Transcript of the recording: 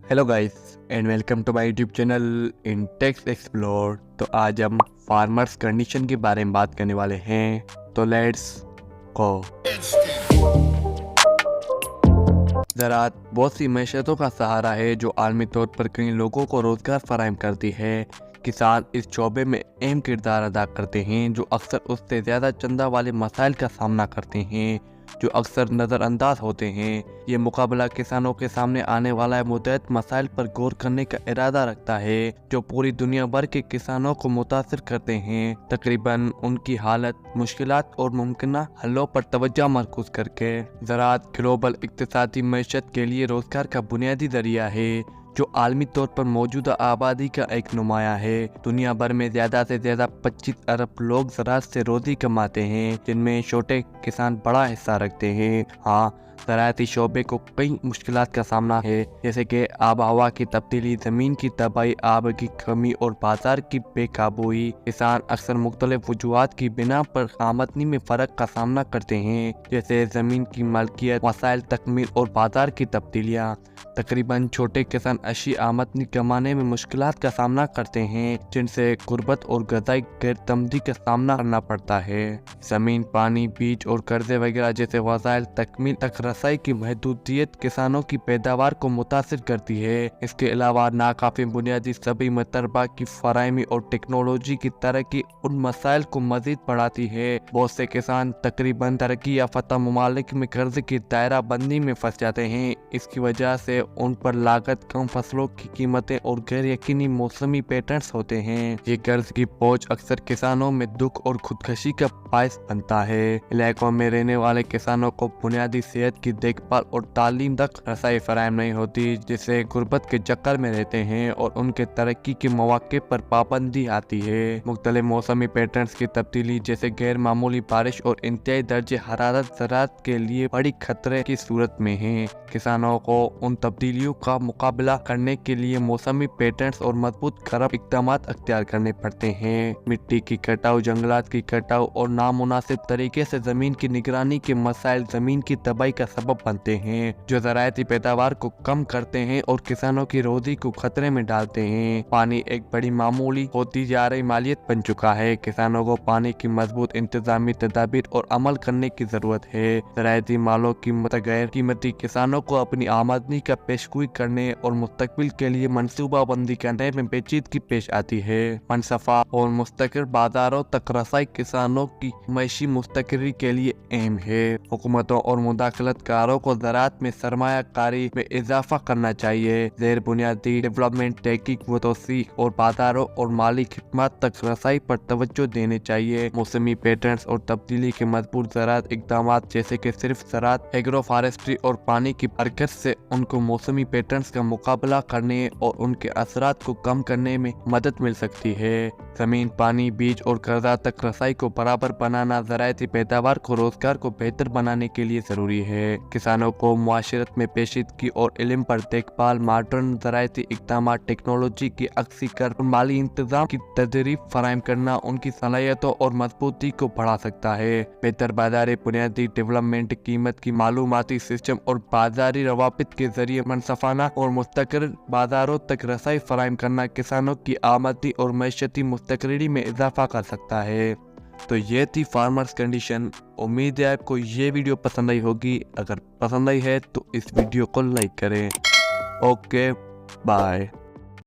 Hello guys and welcome to my YouTube channel in text explore. तो आज हम farmers condition के बारे में बात करने वाले हैं, तो लेट्स गो। ज़राअत बहुत सी मैशतों का सहारा है जो आलमी तौर पर कई लोगों को रोज़गार फराहम करती है। किसान इस शोबे में अहम किरदार अदा करते हैं जो अक्सर उससे ज़्यादा चंदा वाले मसाइल का सामना करते हैं जो अक्सर नज़रअंदाज होते हैं। ये मुकाबला किसानों के सामने आने वाला मुतअद्दिद मसाइल पर गौर करने का इरादा रखता है जो पूरी दुनिया भर के किसानों को मुतासिर करते हैं, तकरीबन उनकी हालत, मुश्किलात और मुमकिन हलों पर तवज्जो मरकूज करके। ज़राअत ग्लोबल इक्तिसादी मईशत के लिए रोज़गार का बुनियादी ज़रिया है जो आलमी तौर पर मौजूदा आबादी का एक नुमाया है। दुनिया भर में ज़्यादा से ज़्यादा 25 अरब लोग ज़राअत से रोज़ी कमाते हैं, जिनमें छोटे किसान बड़ा हिस्सा रखते हैं। हाँ, ज़राअती शोबे को कई मुश्किलात का सामना है, जैसे कि आब हवा की तब्दीली, ज़मीन की तबाही, आब की कमी और बाजार की बेकाबूई। किसान अक्सर मुख्तलिफ वजूहात की बिना पर आमदनी में फ़र्क का सामना करते हैं, जैसे ज़मीन की मलकियत, वसाइल तकमील और बाजार की तब्दीलियाँ। तकरीबन छोटे किसान अच्छी आमदनी कमाने में मुश्किलात का सामना करते हैं, जिनसे गुर्बत और ग़िज़ाई गैरतमंदी का सामना करना पड़ता है। ज़मीन, पानी, बीज और कर्जे वगैरह जैसे वसाइल तकमील तक रसाई की महदूदियत किसानों की पैदावार को मुतासिर करती है। इसके अलावा नाकाफी बुनियादी सबी मतरबा की फराहमी और टेक्नोलॉजी की तरक्की उन मसाइल को मजीद बढ़ाती है। बहुत से किसान तकरीबन तरक्की याफ्ता ममालिक में कर्ज की दायरा बंदी में फंस जाते हैं। इसकी वजह से उन पर लागत, कम फसलों की कीमतें और गैर यकीनी मौसमी पैटर्न्स होते हैं। ये कर्ज की बोझ अक्सर किसानों में दुख और खुदकशी का बायस बनता है। इलाकों में रहने वाले किसानों को बुनियादी सेहत की देखभाल और तालीम तक रसाई फराहम नहीं होती, जिससे गुर्बत के चक्कर में रहते हैं और उनके तरक्की के मौके पर पाबंदी आती है। मुख्तलिफ मौसमी पैटर्न्स की तब्दीली जैसे गैर मामूली बारिश और इंतहाई दर्जे हरारत ज़राअत के लिए बड़ी खतरे की सूरत में है। किसानों को उन तब्दीलियों का मुकाबला करने के लिए मौसमी पैटर्न्स और मजबूत खराब इक़दाम अख्तियार करने पड़ते हैं। मिट्टी की कटाव, जंगलात की कटाव और नामुनासिब तरीके से ज़मीन की निगरानी के मसाइल ज़मीन की तबाही का सबब बनते हैं, जो ज़राअती पैदावार को कम करते हैं और किसानों की रोज़ी को खतरे में डालते हैं। पानी एक बड़ी मामूली होती जा रही मालियत बन चुका है। किसानों को पानी की मजबूत इंतजामी तदाबीर और अमल करने की ज़रूरत है। ज़राअती मालों की गैर कीमती किसानों को अपनी आमदनी का पेशगोई करने और मुस्तकबिल के लिए मनसूबा बंदी करने में पेचीदगी पेश आती है। मनसफा और मुस्तकिल बाजारों तक रसाई किसानों की मईशी मुस्तकरी के लिए अहम है। हुकूमतों और मुदाखलतकारों को ज़राअत में सरमायाकारी में इजाफा करना चाहिए। ज़ेर बुनियादी डेवलपमेंट, तहकीक व तौसीक और बाजारों और माली खिदमत तक रसाई पर तवज्जो देने चाहिए। मौसमी पैटर्न्स और तब्दीली के मजबूत ज़राअत इक़दाम जैसे कि सिर्फ ज़राअत, एग्रो फॉरेस्ट्री और पानी की बरकत से उनको मौसमी पैटर्न्स का मुकाबला करने और उनके असरात को कम करने में मदद मिल सकती है। ज़मीन, पानी, बीज और कर्जा तक रसाई को बराबर बनाना ज़राअती पैदावार को रोज़गार को बेहतर बनाने के लिए ज़रूरी है। किसानों को मुआशरत में पेशीदगी और इल्म पर देखभाल, मॉडर्न ज़राअती इक़दाम, टेक्नोलॉजी की अक्सी कर माली इंतजाम की तदरीब फराहम करना उनकी सलाहियतों और मजबूती को बढ़ा सकता है। बेहतर बाजारी बुनियादी डेवलपमेंट, कीमत की मालूमाती सिस्टम और बाजारी रवाबित के जरिए मनसफाना और मुस्तकिल बाजारों तक रसाई फराहम करना किसानों की आमदनी और मईशती मुस्तकरी में इजाफा कर सकता है। तो ये थी फार्मर्स कंडीशन। उम्मीद है आपको ये वीडियो पसंद आई होगी। अगर पसंद आई है तो इस वीडियो को लाइक करें। Okay, bye.